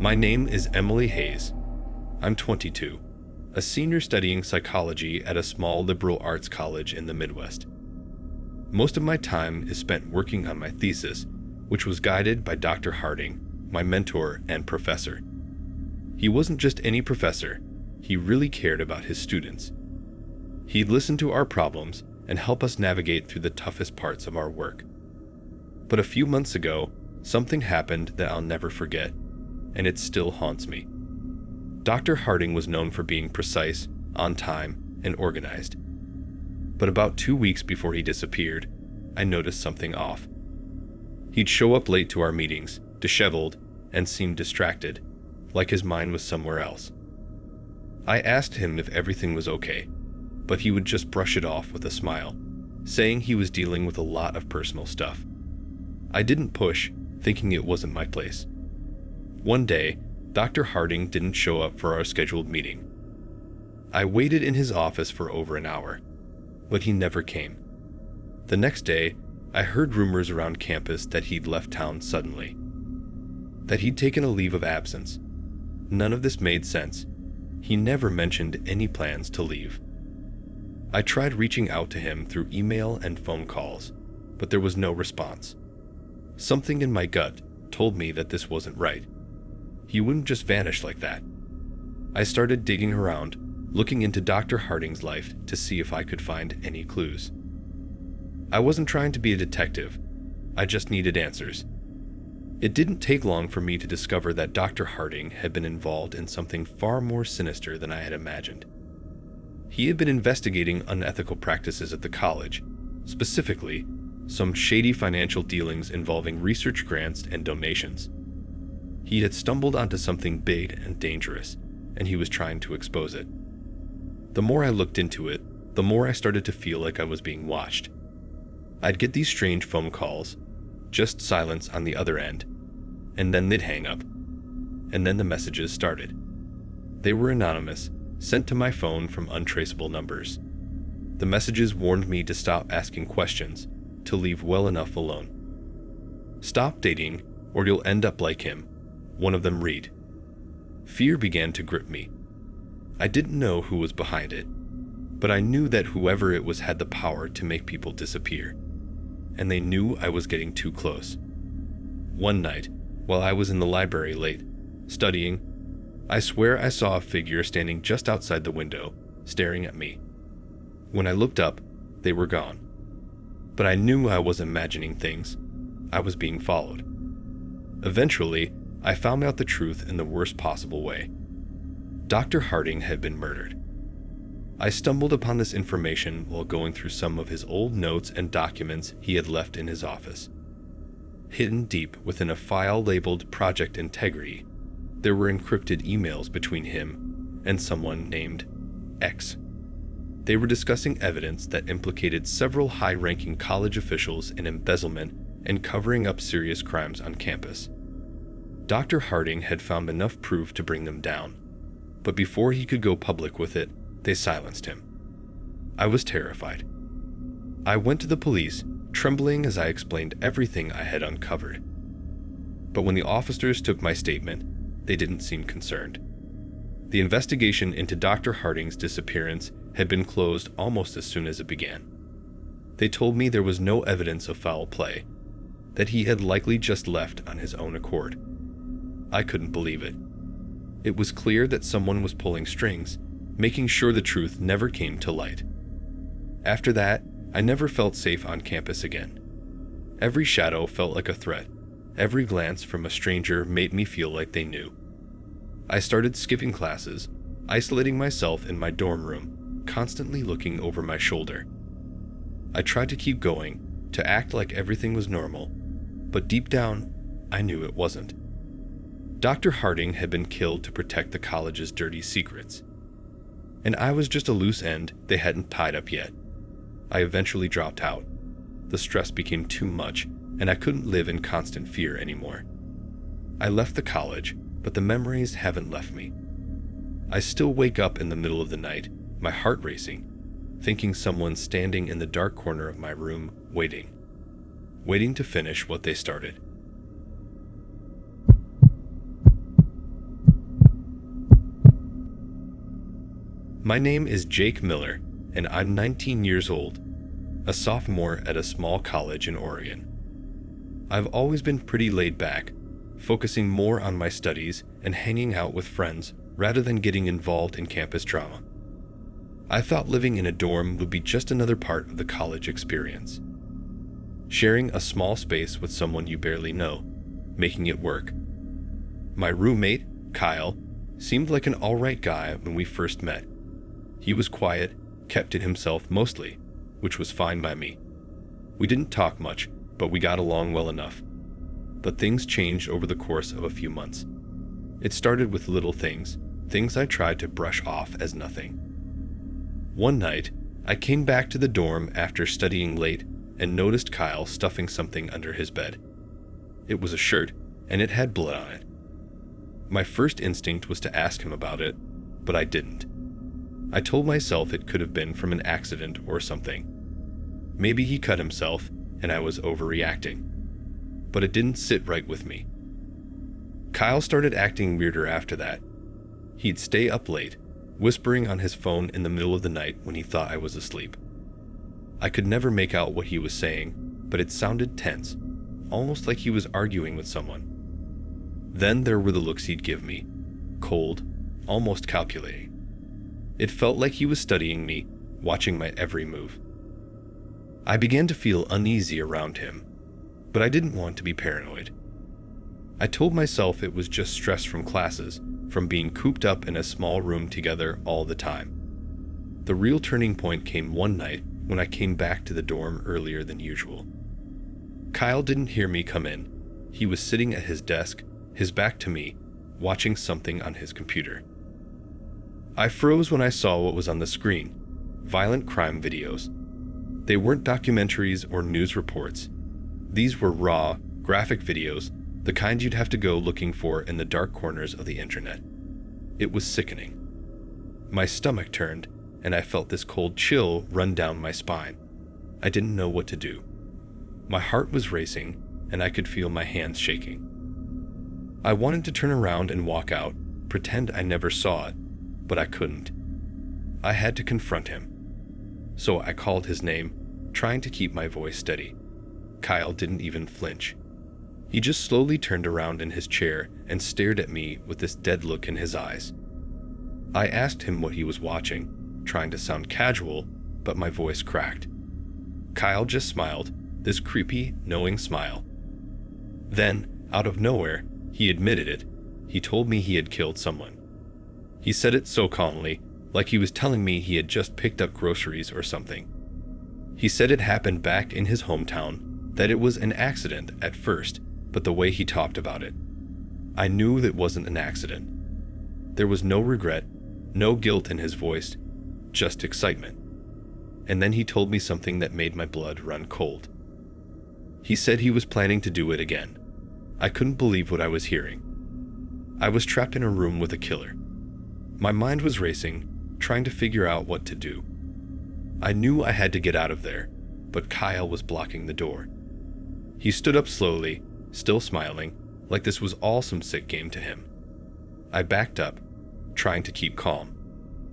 My name is Emily Hayes. I'm 22, a senior studying psychology at a small liberal arts college in the Midwest. Most of my time is spent working on my thesis, which was guided by Dr. Harding, my mentor and professor. He wasn't just any professor, he really cared about his students. He'd listen to our problems and help us navigate through the toughest parts of our work. But a few months ago, something happened that I'll never forget, and it still haunts me. Dr. Harding was known for being precise, on time, and organized. But about 2 weeks before he disappeared, I noticed something off. He'd show up late to our meetings, disheveled, and seemed distracted, like his mind was somewhere else. I asked him if everything was okay, but he would just brush it off with a smile, saying he was dealing with a lot of personal stuff. I didn't push, thinking it wasn't my place. One day, Dr. Harding didn't show up for our scheduled meeting. I waited in his office for over an hour, but he never came. The next day, I heard rumors around campus that he'd left town suddenly, that he'd taken a leave of absence. None of this made sense. He never mentioned any plans to leave. I tried reaching out to him through email and phone calls, but there was no response. Something in my gut told me that this wasn't right. He wouldn't just vanish like that. I started digging around, looking into Dr. Harding's life to see if I could find any clues. I wasn't trying to be a detective. I just needed answers. It didn't take long for me to discover that Dr. Harding had been involved in something far more sinister than I had imagined. He had been investigating unethical practices at the college, specifically some shady financial dealings involving research grants and donations. He had stumbled onto something big and dangerous, and he was trying to expose it. The more I looked into it, the more I started to feel like I was being watched. I'd get these strange phone calls, just silence on the other end, and then they'd hang up. And then the messages started. They were anonymous, sent to my phone from untraceable numbers. The messages warned me to stop asking questions, to leave well enough alone. Stop dating, or you'll end up like him, one of them read. Fear began to grip me. I didn't know who was behind it, but I knew that whoever it was had the power to make people disappear, and they knew I was getting too close. One night, while I was in the library late, studying, I swear I saw a figure standing just outside the window, staring at me. When I looked up, they were gone. But I knew I wasn't imagining things. I was being followed. Eventually, I found out the truth in the worst possible way. Dr. Harding had been murdered. I stumbled upon this information while going through some of his old notes and documents he had left in his office. Hidden deep within a file labeled Project Integrity, there were encrypted emails between him and someone named X. They were discussing evidence that implicated several high-ranking college officials in embezzlement and covering up serious crimes on campus. Dr. Harding had found enough proof to bring them down, but before he could go public with it, they silenced him. I was terrified. I went to the police, trembling as I explained everything I had uncovered. But when the officers took my statement, they didn't seem concerned. The investigation into Dr. Harding's disappearance had been closed almost as soon as it began. They told me there was no evidence of foul play, that he had likely just left on his own accord. I couldn't believe it. It was clear that someone was pulling strings, making sure the truth never came to light. After that, I never felt safe on campus again. Every shadow felt like a threat. Every glance from a stranger made me feel like they knew. I started skipping classes, isolating myself in my dorm room, constantly looking over my shoulder. I tried to keep going, to act like everything was normal, but deep down, I knew it wasn't. Dr. Harding had been killed to protect the college's dirty secrets, and I was just a loose end they hadn't tied up yet. I eventually dropped out. The stress became too much, and I couldn't live in constant fear anymore. I left the college, but the memories haven't left me. I still wake up in the middle of the night, my heart racing, thinking someone's standing in the dark corner of my room, waiting to finish what they started. My name is Jake Miller, and I'm 19 years old, a sophomore at a small college in Oregon. I've always been pretty laid back, focusing more on my studies and hanging out with friends rather than getting involved in campus drama. I thought living in a dorm would be just another part of the college experience. Sharing a small space with someone you barely know, making it work. My roommate, Kyle, seemed like an alright guy when we first met. He was quiet, kept to himself mostly, which was fine by me. We didn't talk much, but we got along well enough. But things changed over the course of a few months. It started with little things I tried to brush off as nothing. One night, I came back to the dorm after studying late and noticed Kyle stuffing something under his bed. It was a shirt, and it had blood on it. My first instinct was to ask him about it, but I didn't. I told myself it could have been from an accident or something. Maybe he cut himself, and I was overreacting. But it didn't sit right with me. Kyle started acting weirder after that. He'd stay up late, whispering on his phone in the middle of the night when he thought I was asleep. I could never make out what he was saying, but it sounded tense, almost like he was arguing with someone. Then there were the looks he'd give me, cold, almost calculating. It felt like he was studying me, watching my every move. I began to feel uneasy around him, but I didn't want to be paranoid. I told myself it was just stress from classes, from being cooped up in a small room together all the time. The real turning point came one night when I came back to the dorm earlier than usual. Kyle didn't hear me come in. He was sitting at his desk, his back to me, watching something on his computer. I froze when I saw what was on the screen: violent crime videos. They weren't documentaries or news reports. These were raw, graphic videos, the kind you'd have to go looking for in the dark corners of the internet. It was sickening. My stomach turned, and I felt this cold chill run down my spine. I didn't know what to do. My heart was racing, and I could feel my hands shaking. I wanted to turn around and walk out, pretend I never saw it, but I couldn't. I had to confront him. So I called his name, trying to keep my voice steady. Kyle didn't even flinch. He just slowly turned around in his chair and stared at me with this dead look in his eyes. I asked him what he was watching, trying to sound casual, but my voice cracked. Kyle just smiled, this creepy, knowing smile. Then, out of nowhere, he admitted it. He told me he had killed someone. He said it so calmly, like he was telling me he had just picked up groceries or something. He said it happened back in his hometown, that it was an accident at first, but the way he talked about it, I knew it wasn't an accident. There was no regret, no guilt in his voice, just excitement. And then he told me something that made my blood run cold. He said he was planning to do it again. I couldn't believe what I was hearing. I was trapped in a room with a killer. My mind was racing, trying to figure out what to do. I knew I had to get out of there, but Kyle was blocking the door. He stood up slowly, still smiling, like this was all some sick game to him. I backed up, trying to keep calm,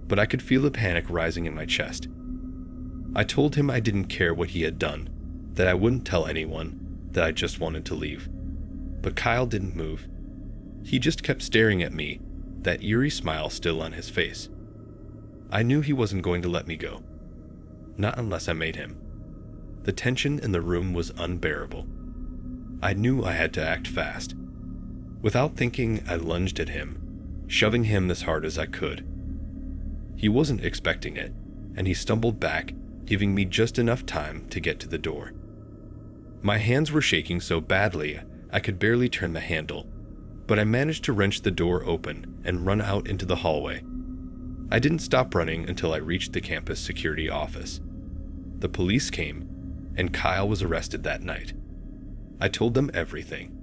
but I could feel the panic rising in my chest. I told him I didn't care what he had done, that I wouldn't tell anyone, that I just wanted to leave. But Kyle didn't move. He just kept staring at me, that eerie smile still on his face. I knew he wasn't going to let me go. Not unless I made him. The tension in the room was unbearable. I knew I had to act fast. Without thinking, I lunged at him, shoving him as hard as I could. He wasn't expecting it, and he stumbled back, giving me just enough time to get to the door. My hands were shaking so badly I could barely turn the handle, but I managed to wrench the door open and run out into the hallway. I didn't stop running until I reached the campus security office. The police came, and Kyle was arrested that night. I told them everything,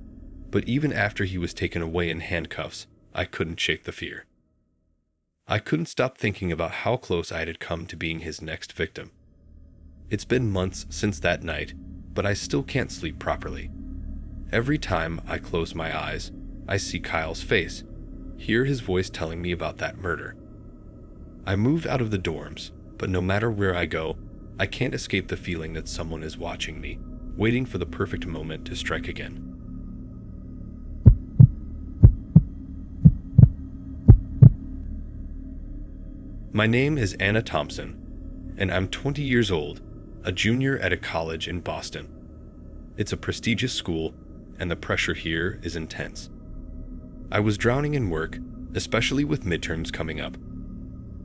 but even after he was taken away in handcuffs, I couldn't shake the fear. I couldn't stop thinking about how close I had come to being his next victim. It's been months since that night, but I still can't sleep properly. Every time I close my eyes, I see Kyle's face, hear his voice telling me about that murder. I moved out of the dorms, but no matter where I go, I can't escape the feeling that someone is watching me, waiting for the perfect moment to strike again. My name is Anna Thompson, and I'm 20 years old, a junior at a college in Boston. It's a prestigious school, and the pressure here is intense. I was drowning in work, especially with midterms coming up.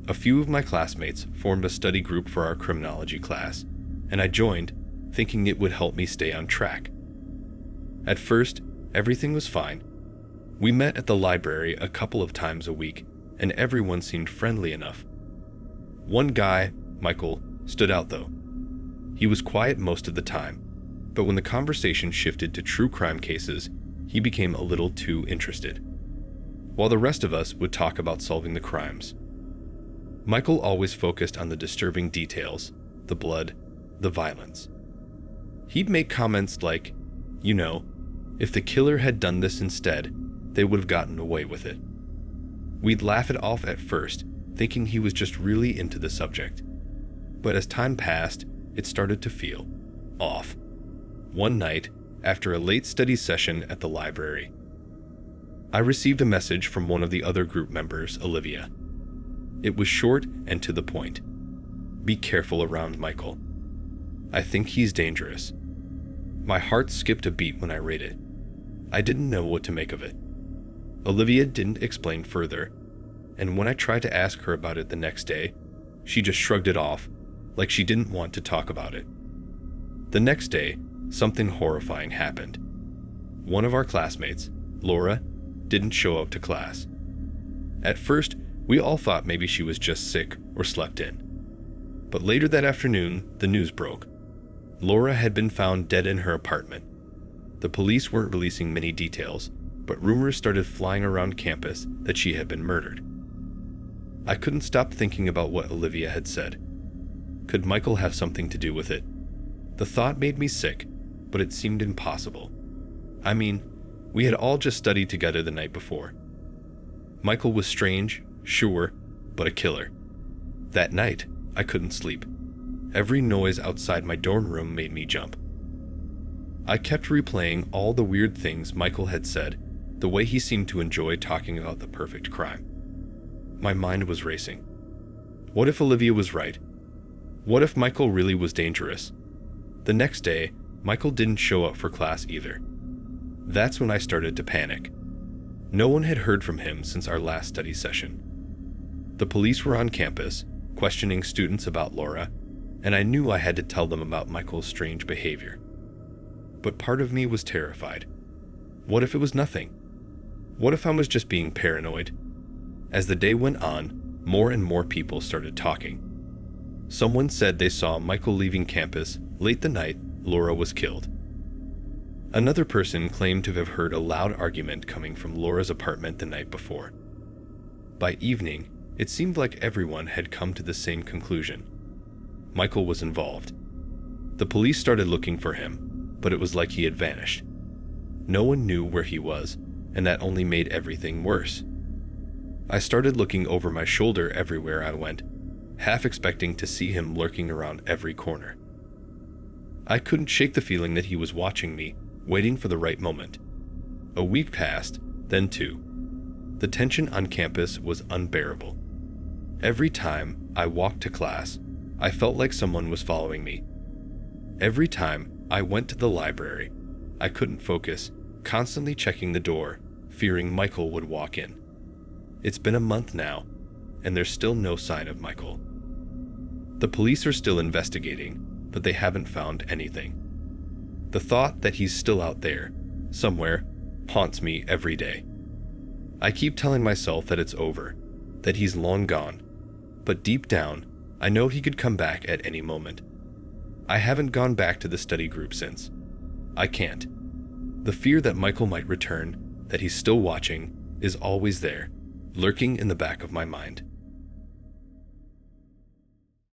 A few of my classmates formed a study group for our criminology class, and I joined, thinking it would help me stay on track. At first, everything was fine. We met at the library a couple of times a week, and everyone seemed friendly enough. One guy, Michael, stood out though. He was quiet most of the time, but when the conversation shifted to true crime cases, he became a little too interested, while the rest of us would talk about solving the crimes. Michael always focused on the disturbing details, the blood, the violence. He'd make comments like, if the killer had done this instead, they would have gotten away with it. We'd laugh it off at first, thinking he was just really into the subject. But as time passed, it started to feel off. One night, after a late study session at the library, I received a message from one of the other group members, Olivia. It was short and to the point. Be careful around Michael. I think he's dangerous. My heart skipped a beat when I read it. I didn't know what to make of it. Olivia didn't explain further, and when I tried to ask her about it the next day, she just shrugged it off, like she didn't want to talk about it. The next day, something horrifying happened. One of our classmates, Laura, didn't show up to class. At first, we all thought maybe she was just sick or slept in. But later that afternoon, the news broke. Laura had been found dead in her apartment. The police weren't releasing many details, but rumors started flying around campus that she had been murdered. I couldn't stop thinking about what Olivia had said. Could Michael have something to do with it? The thought made me sick, but it seemed impossible. I mean, we had all just studied together the night before. Michael was strange, sure, but a killer. That night, I couldn't sleep. Every noise outside my dorm room made me jump. I kept replaying all the weird things Michael had said, the way he seemed to enjoy talking about the perfect crime. My mind was racing. What if Olivia was right? What if Michael really was dangerous? The next day, Michael didn't show up for class either. That's when I started to panic. No one had heard from him since our last study session. The police were on campus, questioning students about Laura, and I knew I had to tell them about Michael's strange behavior. But part of me was terrified. What if it was nothing? What if I was just being paranoid? As the day went on, more and more people started talking. Someone said they saw Michael leaving campus late the night Laura was killed. Another person claimed to have heard a loud argument coming from Laura's apartment the night before. By evening, it seemed like everyone had come to the same conclusion. Michael was involved. The police started looking for him, but it was like he had vanished. No one knew where he was, and that only made everything worse. I started looking over my shoulder everywhere I went, half expecting to see him lurking around every corner. I couldn't shake the feeling that he was watching me, waiting for the right moment. A week passed, then two. The tension on campus was unbearable. Every time I walked to class, I felt like someone was following me. Every time I went to the library, I couldn't focus, constantly checking the door, fearing Michael would walk in. It's been a month now, and there's still no sign of Michael. The police are still investigating, but they haven't found anything. The thought that he's still out there, somewhere, haunts me every day. I keep telling myself that it's over, that he's long gone, but deep down, I know he could come back at any moment. I haven't gone back to the study group since. I can't. The fear that Michael might return, that he's still watching, is always there, lurking in the back of my mind.